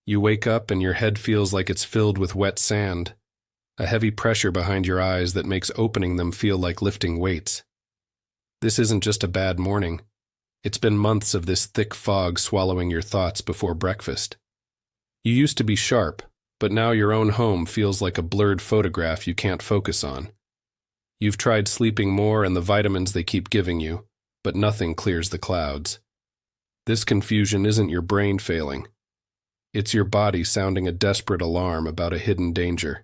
You wake up and your head feels like it's filled with wet sand, a heavy pressure behind your eyes that makes opening them feel like lifting weights. This isn't just a bad morning. It's been months of this thick fog swallowing your thoughts before breakfast. You used to be sharp, but now your own home feels like a blurred photograph you can't focus on. You've tried sleeping more and the vitamins they keep giving you, but nothing clears the clouds. This confusion isn't your brain failing. It's your body sounding a desperate alarm about a hidden danger.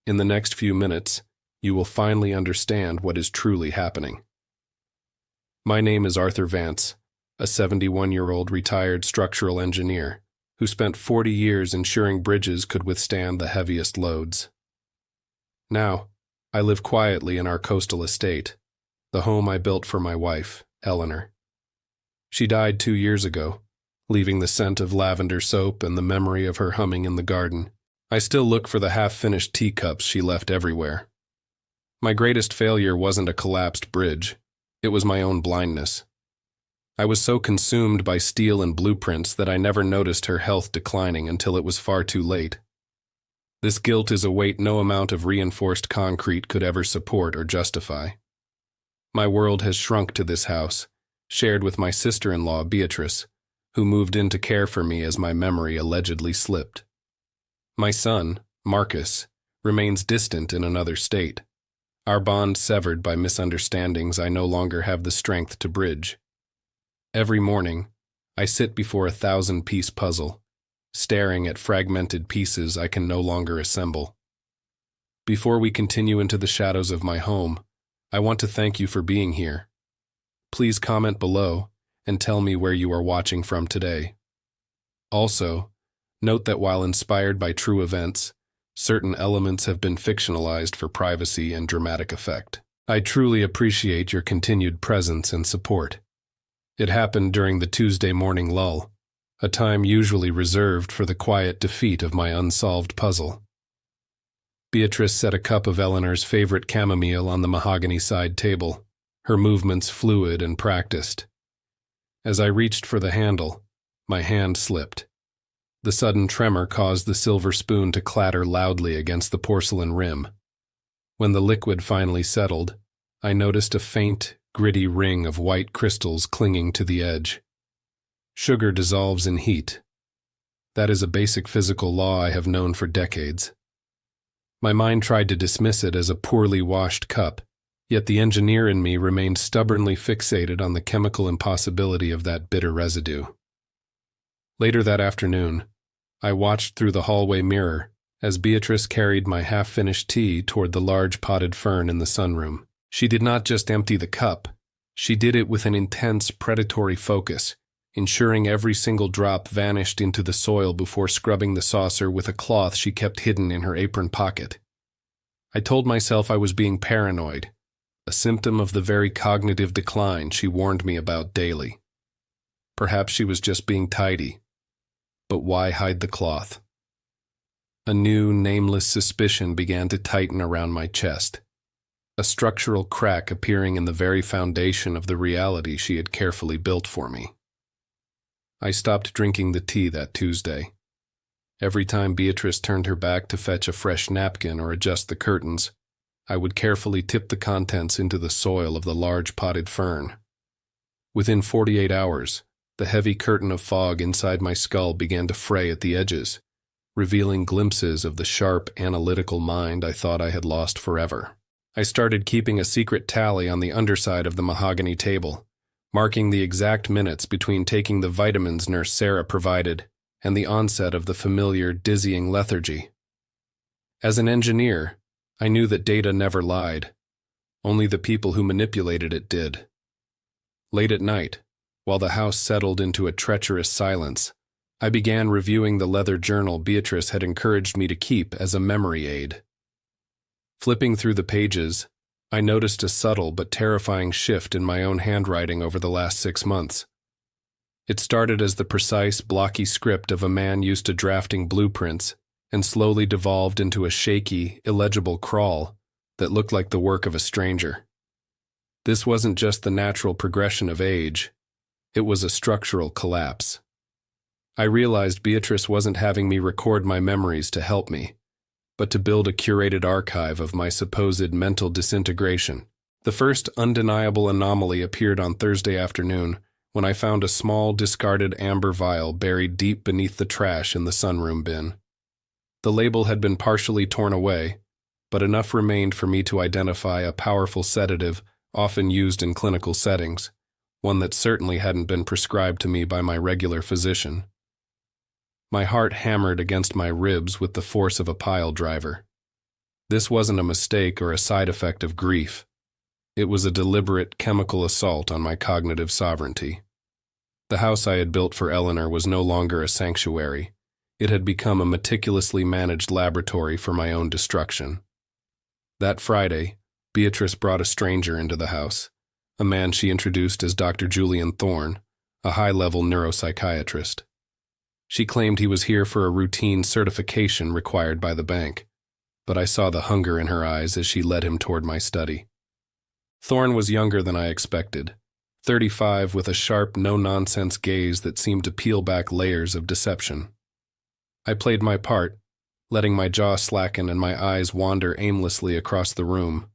In the next few minutes, you will finally understand what is truly happening. My name is Arthur Vance, a 71-year-old retired structural engineer who spent 40 years ensuring bridges could withstand the heaviest loads. Now, I live quietly in our coastal estate, the home I built for my wife, Eleanor. She died 2 years ago, leaving the scent of lavender soap and the memory of her humming in the garden. I still look for the half-finished teacups she left everywhere. My greatest failure wasn't a collapsed bridge. It was my own blindness. I was so consumed by steel and blueprints that I never noticed her health declining until it was far too late. This guilt is a weight no amount of reinforced concrete could ever support or justify. My world has shrunk to this house, shared with my sister-in-law, Beatrice, who moved in to care for me as my memory allegedly slipped. My son, Marcus, remains distant in another state. Our bond severed by misunderstandings I no longer have the strength to bridge. Every morning, I sit before a 1,000-piece puzzle, staring at fragmented pieces I can no longer assemble. Before we continue into the shadows of my home, I want to thank you for being here. Please comment below and tell me where you are watching from today. Also, note that while inspired by true events, certain elements have been fictionalized for privacy and dramatic effect. I truly appreciate your continued presence and support. It happened during the Tuesday morning lull, a time usually reserved for the quiet defeat of my unsolved puzzle. Beatrice set a cup of Eleanor's favorite chamomile on the mahogany side table, her movements fluid and practiced. As I reached for the handle, my hand slipped. The sudden tremor caused the silver spoon to clatter loudly against the porcelain rim. When the liquid finally settled, I noticed a faint, gritty ring of white crystals clinging to the edge. Sugar dissolves in heat. That is a basic physical law I have known for decades. My mind tried to dismiss it as a poorly washed cup, yet the engineer in me remained stubbornly fixated on the chemical impossibility of that bitter residue. Later that afternoon, I watched through the hallway mirror as Beatrice carried my half-finished tea toward the large potted fern in the sunroom. She did not just empty the cup, she did it with an intense, predatory focus, ensuring every single drop vanished into the soil before scrubbing the saucer with a cloth she kept hidden in her apron pocket. I told myself I was being paranoid, a symptom of the very cognitive decline she warned me about daily. Perhaps she was just being tidy. But why hide the cloth? A new, nameless suspicion began to tighten around my chest, a structural crack appearing in the very foundation of the reality she had carefully built for me. I stopped drinking the tea that Tuesday. Every time Beatrice turned her back to fetch a fresh napkin or adjust the curtains, I would carefully tip the contents into the soil of the large potted fern. Within 48 hours, the heavy curtain of fog inside my skull began to fray at the edges, revealing glimpses of the sharp, analytical mind I thought I had lost forever. I started keeping a secret tally on the underside of the mahogany table, marking the exact minutes between taking the vitamins Nurse Sarah provided and the onset of the familiar, dizzying lethargy. As an engineer, I knew that data never lied. Only the people who manipulated it did. Late at night, while the house settled into a treacherous silence, I began reviewing the leather journal Beatrice had encouraged me to keep as a memory aid. Flipping through the pages, I noticed a subtle but terrifying shift in my own handwriting over the last 6 months. It started as the precise, blocky script of a man used to drafting blueprints and slowly devolved into a shaky, illegible crawl that looked like the work of a stranger. This wasn't just the natural progression of age, it was a structural collapse. I realized Beatrice wasn't having me record my memories to help me, but to build a curated archive of my supposed mental disintegration. The first undeniable anomaly appeared on Thursday afternoon when I found a small, discarded amber vial buried deep beneath the trash in the sunroom bin. The label had been partially torn away, but enough remained for me to identify a powerful sedative often used in clinical settings, one that certainly hadn't been prescribed to me by my regular physician. My heart hammered against my ribs with the force of a pile driver. This wasn't a mistake or a side effect of grief. It was a deliberate chemical assault on my cognitive sovereignty. The house I had built for Eleanor was no longer a sanctuary. It had become a meticulously managed laboratory for my own destruction. That Friday, Beatrice brought a stranger into the house, a man she introduced as Dr. Julian Thorne, a high-level neuropsychiatrist. She claimed he was here for a routine certification required by the bank, but I saw the hunger in her eyes as she led him toward my study. Thorne was younger than I expected, 35 with a sharp, no-nonsense gaze that seemed to peel back layers of deception. I played my part, letting my jaw slacken and my eyes wander aimlessly across the room.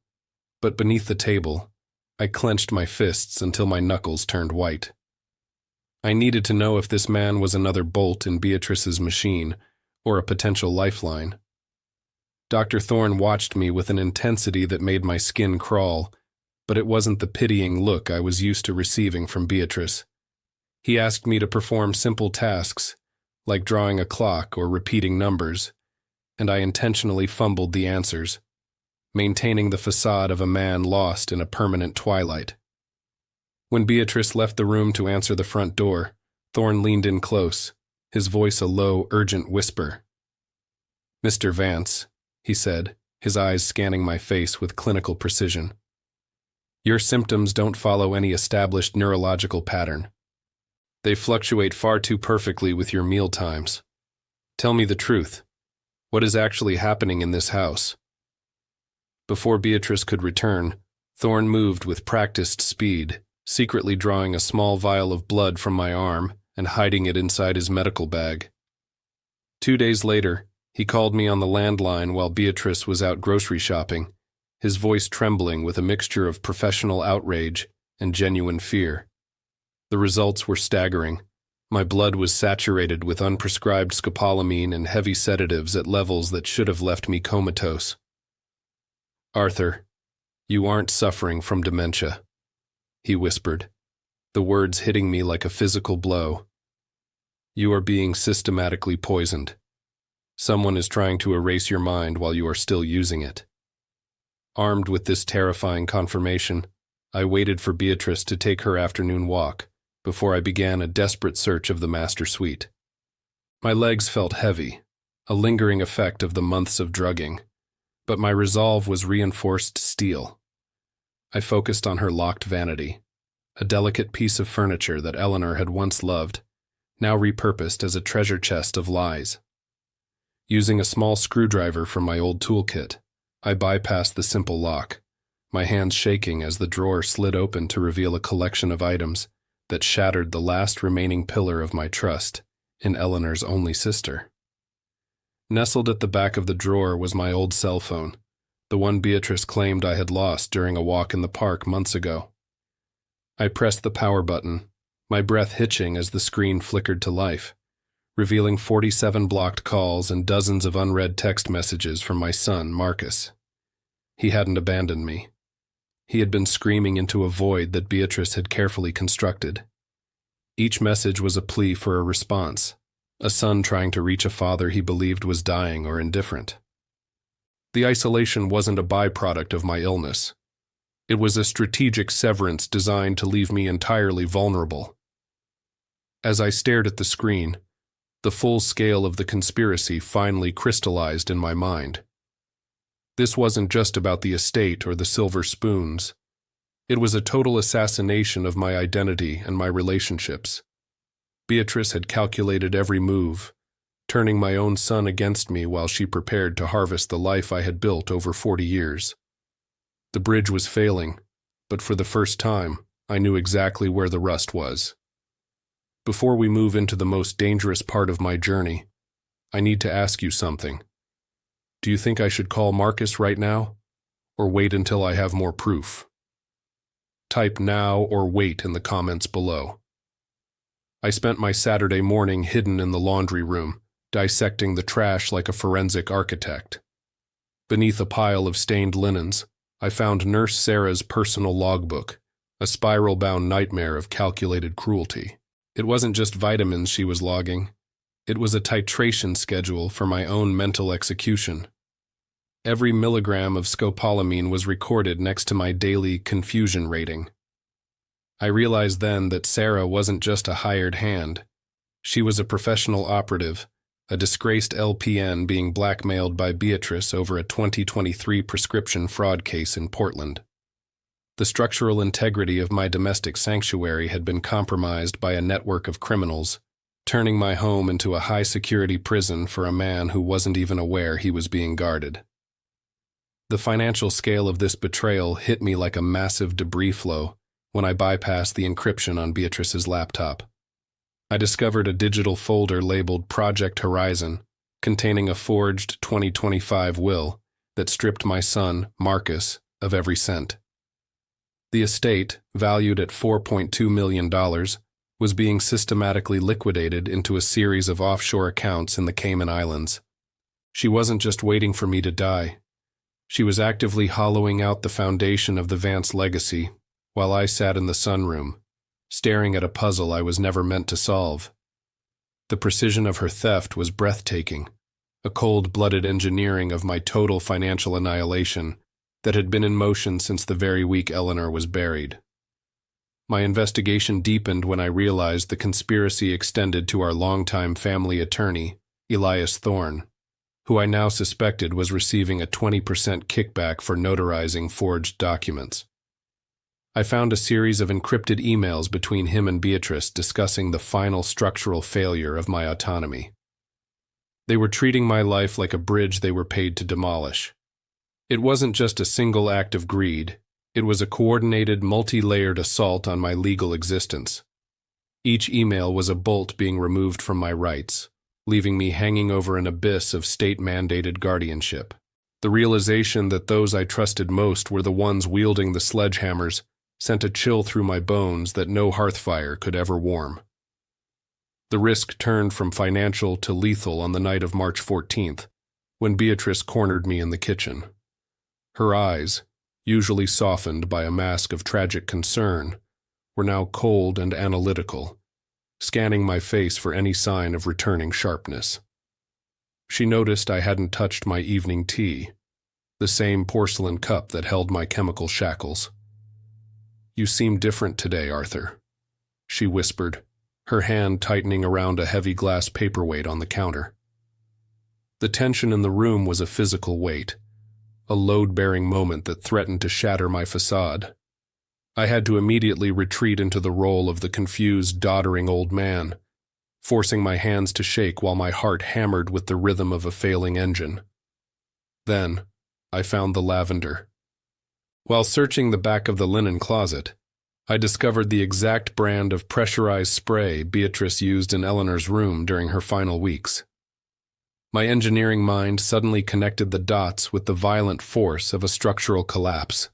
But beneath the table, I clenched my fists until my knuckles turned white. I needed to know if this man was another bolt in Beatrice's machine or a potential lifeline. Dr. Thorne watched me with an intensity that made my skin crawl, but it wasn't the pitying look I was used to receiving from Beatrice. He asked me to perform simple tasks, like drawing a clock or repeating numbers, and I intentionally fumbled the answers, maintaining the facade of a man lost in a permanent twilight. When Beatrice left the room to answer the front door, Thorne leaned in close, his voice a low, urgent whisper. "Mr. Vance," he said, his eyes scanning my face with clinical precision. "Your symptoms don't follow any established neurological pattern. They fluctuate far too perfectly with your meal times. Tell me the truth. What is actually happening in this house?" Before Beatrice could return, Thorne moved with practiced speed, secretly drawing a small vial of blood from my arm and hiding it inside his medical bag. 2 days later, he called me on the landline while Beatrice was out grocery shopping, his voice trembling with a mixture of professional outrage and genuine fear. The results were staggering. My blood was saturated with unprescribed scopolamine and heavy sedatives at levels that should have left me comatose. "Arthur, you aren't suffering from dementia," he whispered, the words hitting me like a physical blow. "You are being systematically poisoned. Someone is trying to erase your mind while you are still using it." Armed with this terrifying confirmation, I waited for Beatrice to take her afternoon walk before I began a desperate search of the master suite. My legs felt heavy, a lingering effect of the months of drugging, but my resolve was reinforced steel. I focused on her locked vanity, a delicate piece of furniture that Eleanor had once loved, now repurposed as a treasure chest of lies. Using a small screwdriver from my old toolkit, I bypassed the simple lock, my hands shaking as the drawer slid open to reveal a collection of items that shattered the last remaining pillar of my trust in Eleanor's only sister. Nestled at the back of the drawer was my old cell phone, the one Beatrice claimed I had lost during a walk in the park months ago. I pressed the power button, my breath hitching as the screen flickered to life, revealing 47 blocked calls and dozens of unread text messages from my son, Marcus. He hadn't abandoned me. He had been screaming into a void that Beatrice had carefully constructed. Each message was a plea for a response, a son trying to reach a father he believed was dying or indifferent. The isolation wasn't a byproduct of my illness. It was a strategic severance designed to leave me entirely vulnerable. As I stared at the screen, the full scale of the conspiracy finally crystallized in my mind. This wasn't just about the estate or the silver spoons. It was a total assassination of my identity and my relationships. Beatrice had calculated every move, turning my own son against me while she prepared to harvest the life I had built over 40 years. The bridge was failing, but for the first time, I knew exactly where the rust was. Before we move into the most dangerous part of my journey, I need to ask you something. Do you think I should call Marcus right now, or wait until I have more proof? Type now or wait in the comments below. I spent my Saturday morning hidden in the laundry room, dissecting the trash like a forensic architect. Beneath a pile of stained linens, I found Nurse Sarah's personal logbook, a spiral-bound nightmare of calculated cruelty. It wasn't just vitamins she was logging. It was a titration schedule for my own mental execution. Every milligram of scopolamine was recorded next to my daily confusion rating. I realized then that Sarah wasn't just a hired hand. She was a professional operative, a disgraced LPN being blackmailed by Beatrice over a 2023 prescription fraud case in Portland. The structural integrity of my domestic sanctuary had been compromised by a network of criminals, turning my home into a high-security prison for a man who wasn't even aware he was being guarded. The financial scale of this betrayal hit me like a massive debris flow when I bypassed the encryption on Beatrice's laptop. I discovered a digital folder labeled Project Horizon, containing a forged 2025 will that stripped my son, Marcus, of every cent. The estate, valued at $4.2 million, was being systematically liquidated into a series of offshore accounts in the Cayman Islands. She wasn't just waiting for me to die. She was actively hollowing out the foundation of the Vance legacy while I sat in the sunroom, staring at a puzzle I was never meant to solve. The precision of her theft was breathtaking, a cold-blooded engineering of my total financial annihilation that had been in motion since the very week Eleanor was buried. My investigation deepened when I realized the conspiracy extended to our longtime family attorney, Elias Thorne, who I now suspected was receiving a 20% kickback for notarizing forged documents. I found a series of encrypted emails between him and Beatrice discussing the final structural failure of my autonomy. They were treating my life like a bridge they were paid to demolish. It wasn't just a single act of greed. It was a coordinated, multi-layered assault on my legal existence. Each email was a bolt being removed from my rights, leaving me hanging over an abyss of state-mandated guardianship. The realization that those I trusted most were the ones wielding the sledgehammers sent a chill through my bones that no hearth fire could ever warm. The risk turned from financial to lethal on the night of March 14th, when Beatrice cornered me in the kitchen. Her eyes, usually softened by a mask of tragic concern, were now cold and analytical, scanning my face for any sign of returning sharpness. She noticed I hadn't touched my evening tea, the same porcelain cup that held my chemical shackles. "You seem different today, Arthur," she whispered, her hand tightening around a heavy glass paperweight on the counter. The tension in the room was a physical weight, a load-bearing moment that threatened to shatter my facade. I had to immediately retreat into the role of the confused, doddering old man, forcing my hands to shake while my heart hammered with the rhythm of a failing engine. Then, I found the lavender. While searching the back of the linen closet, I discovered the exact brand of pressurized spray Beatrice used in Eleanor's room during her final weeks. My engineering mind suddenly connected the dots with the violent force of a structural collapse.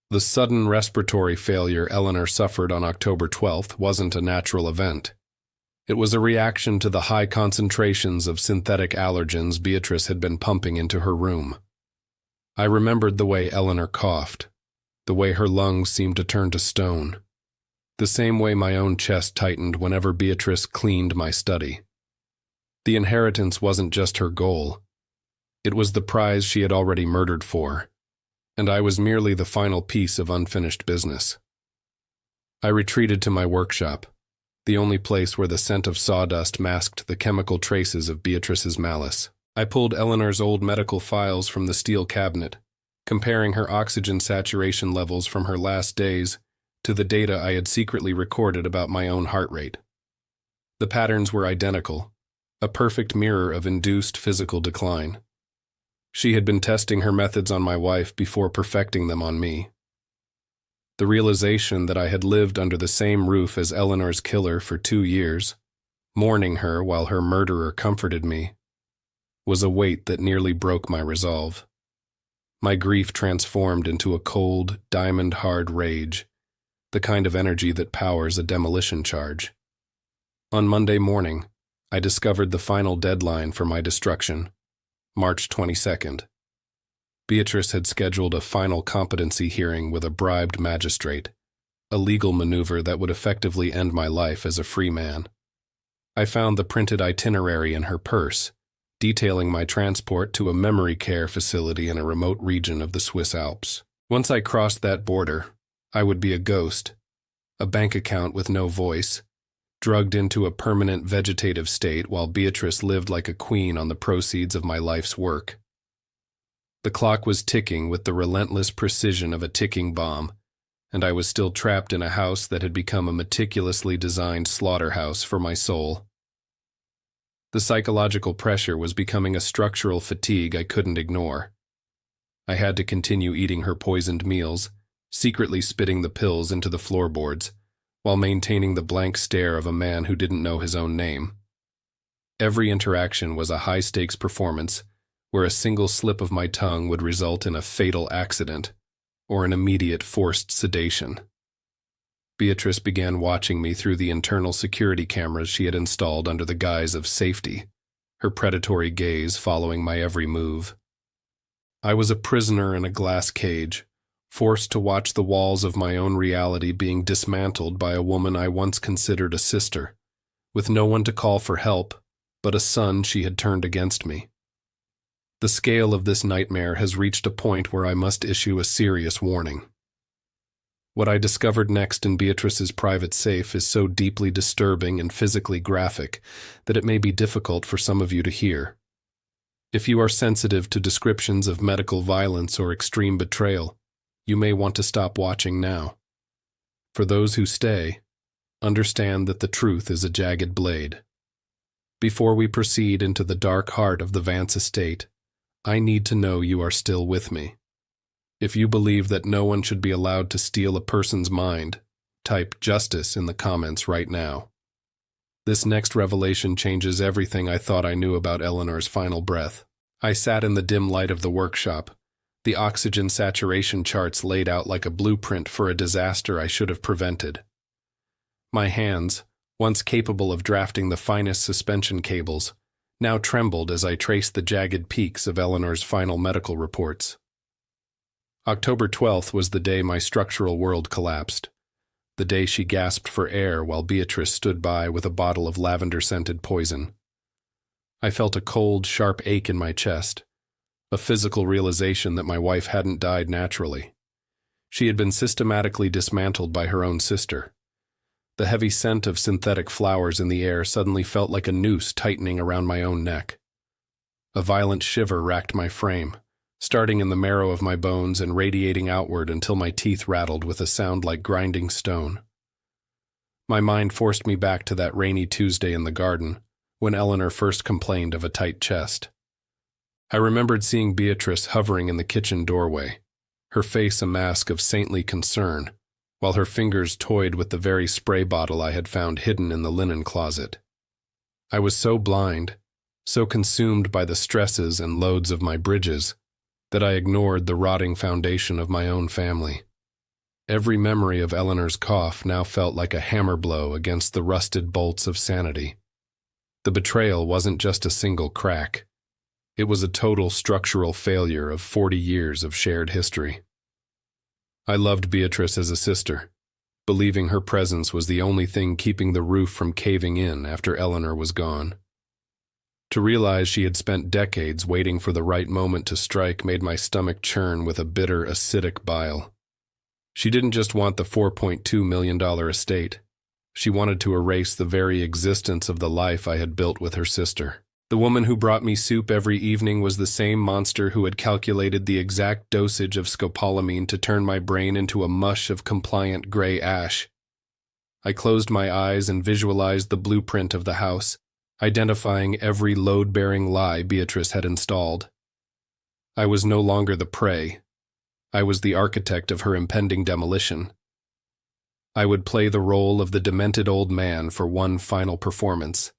The sudden respiratory failure Eleanor suffered on October 12th wasn't a natural event. It was a reaction to the high concentrations of synthetic allergens Beatrice had been pumping into her room. I remembered the way Eleanor coughed, the way her lungs seemed to turn to stone, the same way my own chest tightened whenever Beatrice cleaned my study. The inheritance wasn't just her goal. It was the prize she had already murdered for, and I was merely the final piece of unfinished business. I retreated to my workshop, the only place where the scent of sawdust masked the chemical traces of Beatrice's malice. I pulled Eleanor's old medical files from the steel cabinet, comparing her oxygen saturation levels from her last days to the data I had secretly recorded about my own heart rate. The patterns were identical, a perfect mirror of induced physical decline. She had been testing her methods on my wife before perfecting them on me. The realization that I had lived under the same roof as Eleanor's killer for 2 years, mourning her while her murderer comforted me, was a weight that nearly broke my resolve. My grief transformed into a cold, diamond-hard rage, the kind of energy that powers a demolition charge. On Monday morning, I discovered the final deadline for my destruction, March 22nd. Beatrice had scheduled a final competency hearing with a bribed magistrate, a legal maneuver that would effectively end my life as a free man. I found the printed itinerary in her purse, detailing my transport to a memory care facility in a remote region of the Swiss Alps. Once I crossed that border, I would be a ghost, a bank account with no voice, drugged into a permanent vegetative state while Beatrice lived like a queen on the proceeds of my life's work. The clock was ticking with the relentless precision of a ticking bomb, and I was still trapped in a house that had become a meticulously designed slaughterhouse for my soul. The psychological pressure was becoming a structural fatigue I couldn't ignore. I had to continue eating her poisoned meals, secretly spitting the pills into the floorboards, while maintaining the blank stare of a man who didn't know his own name. Every interaction was a high-stakes performance, where a single slip of my tongue would result in a fatal accident or an immediate forced sedation. Beatrice began watching me through the internal security cameras she had installed under the guise of safety, her predatory gaze following my every move. I was a prisoner in a glass cage, forced to watch the walls of my own reality being dismantled by a woman I once considered a sister, with no one to call for help but a son she had turned against me. The scale of this nightmare has reached a point where I must issue a serious warning. What I discovered next in Beatrice's private safe is so deeply disturbing and physically graphic that it may be difficult for some of you to hear. If you are sensitive to descriptions of medical violence or extreme betrayal, you may want to stop watching now. For those who stay, understand that the truth is a jagged blade. Before we proceed into the dark heart of the Vance estate, I need to know you are still with me. If you believe that no one should be allowed to steal a person's mind, type justice in the comments right now. This next revelation changes everything I thought I knew about Eleanor's final breath. I sat in the dim light of the workshop, the oxygen saturation charts laid out like a blueprint for a disaster I should have prevented. My hands, once capable of drafting the finest suspension cables, now trembled as I traced the jagged peaks of Eleanor's final medical reports. October 12th was the day my structural world collapsed, the day she gasped for air while Beatrice stood by with a bottle of lavender-scented poison. I felt a cold, sharp ache in my chest, a physical realization that my wife hadn't died naturally. She had been systematically dismantled by her own sister. The heavy scent of synthetic flowers in the air suddenly felt like a noose tightening around my own neck. A violent shiver racked my frame, starting in the marrow of my bones and radiating outward until my teeth rattled with a sound like grinding stone. My mind forced me back to that rainy Tuesday in the garden, when Eleanor first complained of a tight chest. I remembered seeing Beatrice hovering in the kitchen doorway, her face a mask of saintly concern, while her fingers toyed with the very spray bottle I had found hidden in the linen closet. I was so blind, so consumed by the stresses and loads of my bridges, that I ignored the rotting foundation of my own family. Every memory of Eleanor's cough now felt like a hammer blow against the rusted bolts of sanity. The betrayal wasn't just a single crack. It was a total structural failure of 40 years of shared history. I loved Beatrice as a sister, believing her presence was the only thing keeping the roof from caving in after Eleanor was gone. To realize she had spent decades waiting for the right moment to strike made my stomach churn with a bitter, acidic bile. She didn't just want the $4.2 million estate. She wanted to erase the very existence of the life I had built with her sister. The woman who brought me soup every evening was the same monster who had calculated the exact dosage of scopolamine to turn my brain into a mush of compliant gray ash. I closed my eyes and visualized the blueprint of the house, identifying every load-bearing lie Beatrice had installed. I was no longer the prey. I was the architect of her impending demolition, I would play the role of the demented old man for one final performance,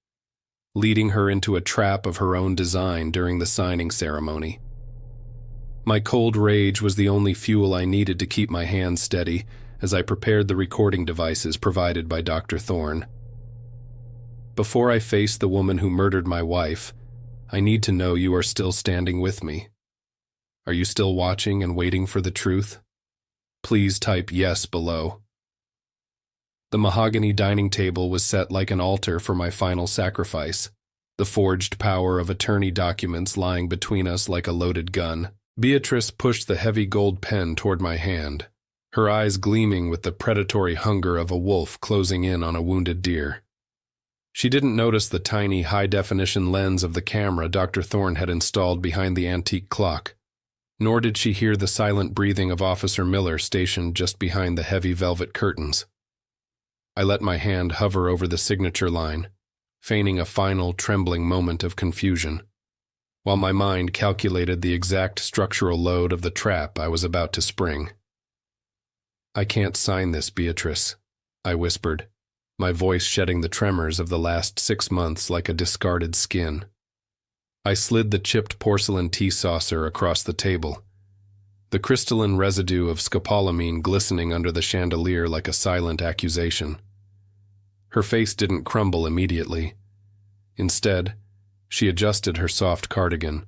leading her into a trap of her own design during the signing ceremony. My cold rage was the only fuel I needed to keep my hands steady as I prepared the recording devices provided by Dr. Thorne. Before I face the woman who murdered my wife, I need to know you are still standing with me. Are you still watching and waiting for the truth? Please type yes below. The mahogany dining table was set like an altar for my final sacrifice, the forged power of attorney documents lying between us like a loaded gun. Beatrice pushed the heavy gold pen toward my hand, her eyes gleaming with the predatory hunger of a wolf closing in on a wounded deer. She didn't notice the tiny, high-definition lens of the camera Dr. Thorne had installed behind the antique clock, nor did she hear the silent breathing of Officer Miller stationed just behind the heavy velvet curtains. I let my hand hover over the signature line, feigning a final, trembling moment of confusion, while my mind calculated the exact structural load of the trap I was about to spring. "I can't sign this, Beatrice," I whispered, my voice shedding the tremors of the last 6 months like a discarded skin. I slid the chipped porcelain tea saucer across the table, the crystalline residue of scopolamine glistening under the chandelier like a silent accusation. Her face didn't crumble immediately. Instead, she adjusted her soft cardigan,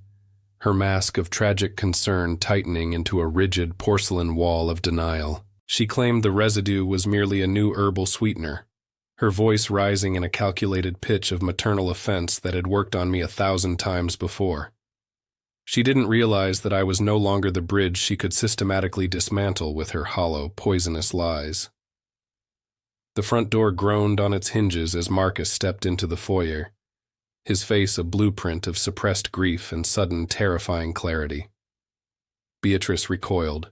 her mask of tragic concern tightening into a rigid porcelain wall of denial. She claimed the residue was merely a new herbal sweetener, her voice rising in a calculated pitch of maternal offense that had worked on me 1,000 times before. She didn't realize that I was no longer the bridge she could systematically dismantle with her hollow, poisonous lies. The front door groaned on its hinges as Marcus stepped into the foyer, his face a blueprint of suppressed grief and sudden, terrifying clarity. Beatrice recoiled,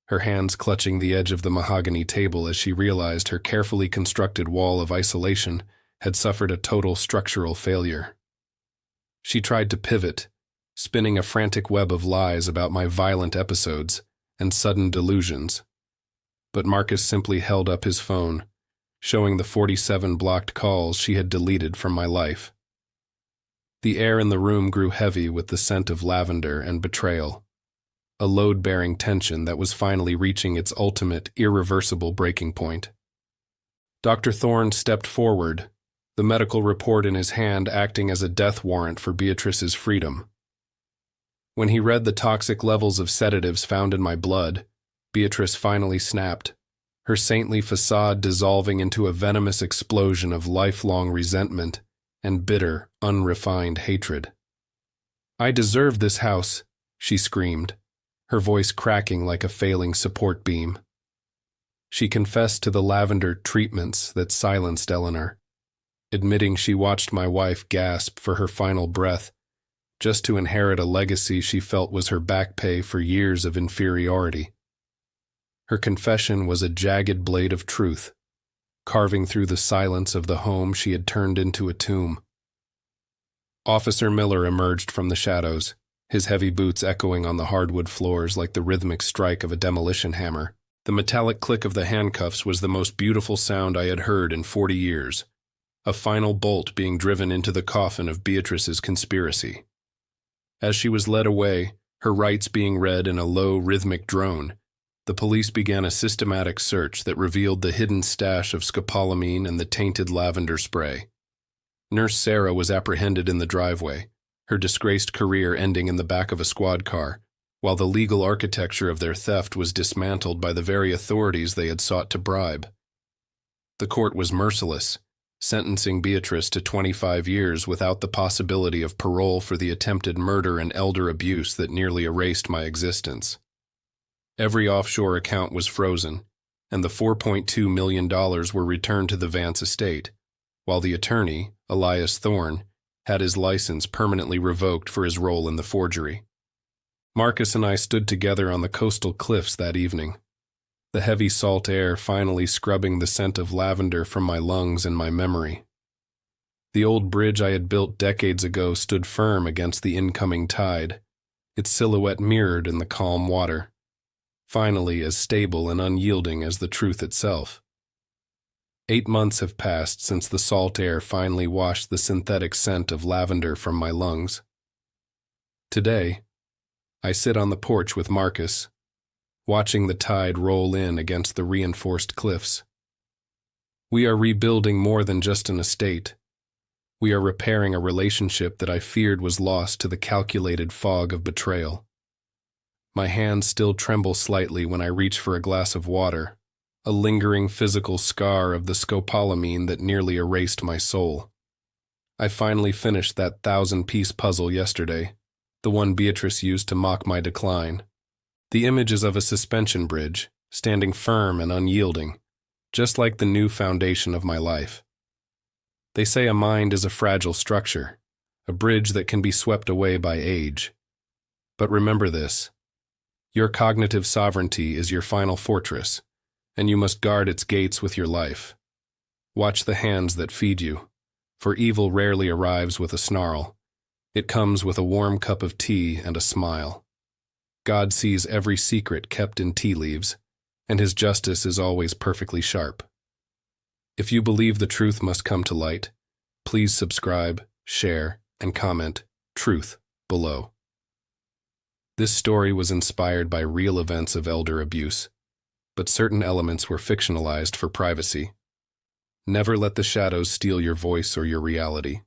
her hands clutching the edge of the mahogany table as she realized her carefully constructed wall of isolation had suffered a total structural failure. She tried to pivot, spinning a frantic web of lies about my violent episodes and sudden delusions. But Marcus simply held up his phone, showing the 47 blocked calls she had deleted from my life. The air in the room grew heavy with the scent of lavender and betrayal, a load-bearing tension that was finally reaching its ultimate, irreversible breaking point. Dr. Thorne stepped forward, the medical report in his hand acting as a death warrant for Beatrice's freedom. When he read the toxic levels of sedatives found in my blood, Beatrice finally snapped, her saintly facade dissolving into a venomous explosion of lifelong resentment and bitter, unrefined hatred. "I deserve this house," she screamed, her voice cracking like a failing support beam. She confessed to the lavender treatments that silenced Eleanor, admitting she watched my wife gasp for her final breath just to inherit a legacy she felt was her back pay for years of inferiority. Her confession was a jagged blade of truth, carving through the silence of the home she had turned into a tomb. Officer Miller emerged from the shadows, his heavy boots echoing on the hardwood floors like the rhythmic strike of a demolition hammer. The metallic click of the handcuffs was the most beautiful sound I had heard in 40 years, a final bolt being driven into the coffin of Beatrice's conspiracy. As she was led away, her rights being read in a low, rhythmic drone, the police began a systematic search that revealed the hidden stash of scopolamine and the tainted lavender spray. Nurse Sarah was apprehended in the driveway, her disgraced career ending in the back of a squad car, while the legal architecture of their theft was dismantled by the very authorities they had sought to bribe. The court was merciless, sentencing Beatrice to 25 years without the possibility of parole for the attempted murder and elder abuse that nearly erased my existence. Every offshore account was frozen, and the $4.2 million were returned to the Vance estate, while the attorney, Elias Thorne, had his license permanently revoked for his role in the forgery. Marcus and I stood together on the coastal cliffs that evening, the heavy salt air finally scrubbing the scent of lavender from my lungs and my memory. The old bridge I had built decades ago stood firm against the incoming tide, its silhouette mirrored in the calm water, finally as stable and unyielding as the truth itself. 8 months have passed since the salt air finally washed the synthetic scent of lavender from my lungs. Today, I sit on the porch with Marcus, watching the tide roll in against the reinforced cliffs. We are rebuilding more than just an estate. We are repairing a relationship that I feared was lost to the calculated fog of betrayal. My hands still tremble slightly when I reach for a glass of water, a lingering physical scar of the scopolamine that nearly erased my soul. I finally finished that 1,000-piece puzzle yesterday, the one Beatrice used to mock my decline. The image is of a suspension bridge, standing firm and unyielding, just like the new foundation of my life. They say a mind is a fragile structure, a bridge that can be swept away by age. But remember this: your cognitive sovereignty is your final fortress, and you must guard its gates with your life. Watch the hands that feed you, for evil rarely arrives with a snarl. It comes with a warm cup of tea and a smile. God sees every secret kept in tea leaves, and his justice is always perfectly sharp. If you believe the truth must come to light, please subscribe, share, and comment "Truth" below. This story was inspired by real events of elder abuse, but certain elements were fictionalized for privacy. Never let the shadows steal your voice or your reality.